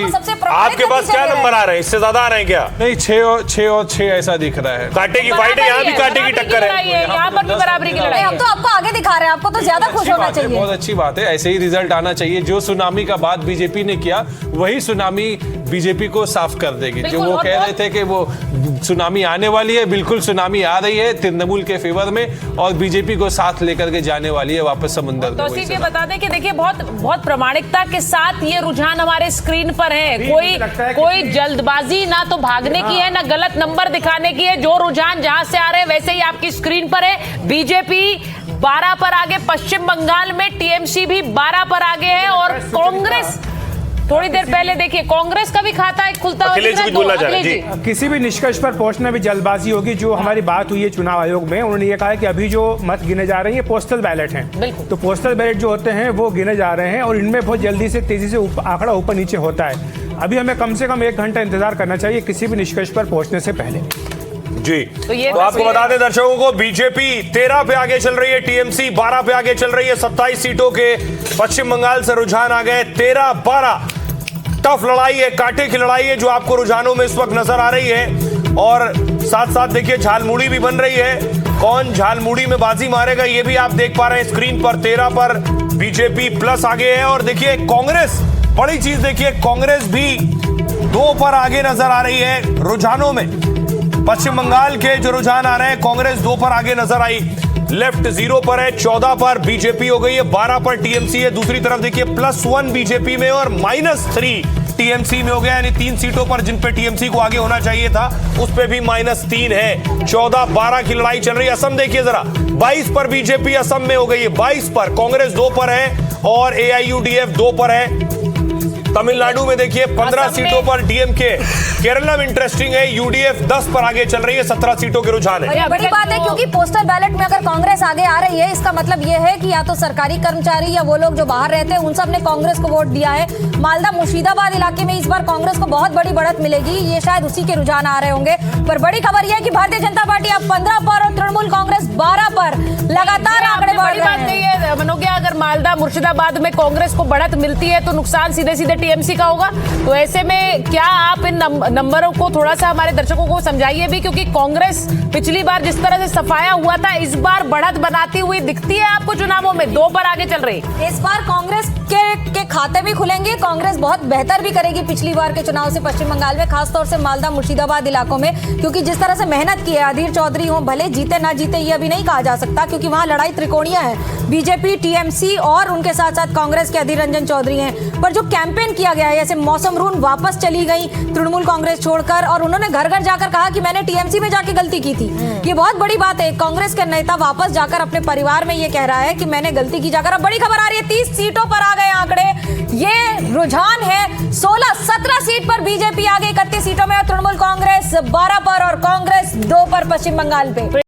सबसे आपके पास क्या नंबर आ रहे हैं? इससे ज्यादा आ रहे हैं क्या? नहीं, 6 और 6 ऐसा दिख रहा है। कांटे की फाइट है, यहाँ भी कांटे की टक्कर है। यहाँ पर भी बराबरी की लड़ाई है। हम तो आपको आगे दिखा रहे हैं, आपको तो ज्यादा खुश होना चाहिए। बहुत अच्छी बात है, ऐसे ही रिजल्ट आना चाहिए। जो सुनामी का बात बीजेपी ने किया, वही सुनामी बीजेपी को साफ कर देगी। जो वो कह रहे थे कि वो सुनामी आने वाली है, बिल्कुल सुनामी आ रही है तृणमूल के फेवर में, और बीजेपी को साथ लेकर के जाने वाली है वापस समुद्र में। तो ये बता दें कि देखिए बहुत प्रामाणिकता के साथ ये रुझान हमारे स्क्रीन पर है। कोई जल्दबाजी ना तो भागने की है, ना गलत नंबर दिखाने की है। जो रुझान जहां से आ रहे हैं वैसे ही आपकी स्क्रीन पर है। बीजेपी 12 पर आगे, पश्चिम बंगाल में टीएमसी भी 12 पर आगे है, और कांग्रेस थोड़ी देर पहले देखिए कांग्रेस का भी खाता है खुलता हुआ। किसी भी निष्कर्ष पर पहुंचना भी जल्दबाजी होगी। जो हमारी बात हुई है चुनाव आयोग में, उन्होंने ये कहा है कि अभी जो मत गिने जा रहे हैं ये पोस्टल बैलेट हैं, तो पोस्टल बैलेट जो होते हैं वो गिने जा रहे हैं, और इनमें बहुत जल्दी से तेजी से आंकड़ा ऊपर नीचे होता है। अभी हमें कम से कम 1 घंटा इंतजार करना चाहिए किसी भी निष्कर्ष पर पहुंचने से पहले। जी, तो आपको बता दें दर्शकों को, बीजेपी 13 पे आगे चल रही है, टीएमसी 12 पे आगे चल रही है। 27 सीटों के पश्चिम बंगाल से रुझान आ गए। 13-12 टफ लड़ाई है, कांटे की लड़ाई है जो आपको रुझानों में इस वक्त नजर आ रही है। और साथ साथ देखिए झालमुड़ी भी बन रही है। कौन झालमुड़ी में बाजी मारेगा ये भी आप देख पा रहे हैं स्क्रीन पर। 13 पर बीजेपी प्लस आगे है, और देखिए कांग्रेस, बड़ी चीज देखिए, कांग्रेस भी 2 पर आगे नजर आ रही है रुझानों में। पश्चिम बंगाल के जो रुझान आ रहे हैं, कांग्रेस 2 पर आगे नजर आई। लेफ्ट 0 पर है, 14 पर बीजेपी हो गई है, 12 पर टीएमसी है। दूसरी तरफ देखिए +1 बीजेपी में और -3 टीएमसी में हो गया, यानी 3 सीटों पर जिन पे टीएमसी को आगे होना चाहिए था उस पे भी -3 है। 14-12 की लड़ाई चल रही है। असम देखिए जरा, 22 पर बीजेपी असम में हो गई है, 22 पर कांग्रेस 2 पर है, और एआईयूडीएफ 2 पर है। तमिलनाडु में देखिए 15 सीटों पर डीएमके। केरला में इंटरेस्टिंग है, यूडीएफ 10 पर आगे चल रही है, 17 सीटों के रुझान है। बड़ी बात है क्योंकि पोस्टल बैलेट में अगर कांग्रेस आगे आ रही है, इसका मतलब ये है कि या तो सरकारी कर्मचारी या वो लोग जो बाहर रहते हैं उन सब ने कांग्रेस को वोट दिया है। मालदा मुर्शिदाबाद इलाके में इस बार कांग्रेस को बहुत बड़ी बढ़त मिलेगी, ये शायद उसी के रुझान आ रहे होंगे। पर बड़ी खबर यह है कि भारतीय जनता पार्टी अब 15 पर और तृणमूल कांग्रेस 12 पर लगातार आंकड़े बढ़ रहे हैं। मनोज्ञा, अगर मालदा मुर्शिदाबाद में कांग्रेस को बढ़त मिलती है तो नुकसान सीधे सीधे टीएमसी का होगा। तो ऐसे में क्या आप इन नंबरों को थोड़ा सा हमारे दर्शकों को समझाइए भी, क्योंकि कांग्रेस पिछली बार जिस तरह से सफाया हुआ था, इस बार बढ़त बनाती हुई दिखती है आपको चुनावों में। 2 पर आगे चल रही। इस बार कांग्रेस के खाते भी खुलेंगे। कांग्रेस बहुत बेहतर भी करेगी पिछली बार के चुनाव से पश्चिम बंगाल में, खासतौर से मालदा मुर्शिदाबाद इलाकों में, क्योंकि जिस तरह से मेहनत की है अधीर चौधरी हो, भले जीते ना जीते ये अभी नहीं कहा जा सकता, क्योंकि वहां लड़ाई त्रिकोणीय है, बीजेपी, टीएमसी और उनके साथ साथ कांग्रेस के अधीर रंजन चौधरी हैं। पर जो कैंपेन किया गया है, जैसे मौसम रून वापस चली गई तृणमूल कांग्रेस छोड़कर, और उन्होंने घर घर जाकर कहा कि मैंने टीएमसी में जाके गलती की थी। ये बहुत बड़ी बात है। कांग्रेस के नेता वापस जाकर अपने परिवार में ये कह रहा है कि मैंने गलती की जाकर। अब बड़ी खबर आ रही है, 30 सीटों पर आ गए आंकड़े। ये रुझान है 16-17 सीट पर बीजेपी आगे, 31 सीटों में तृणमूल कांग्रेस 12 पर और कांग्रेस 2 पर पश्चिम बंगाल पे।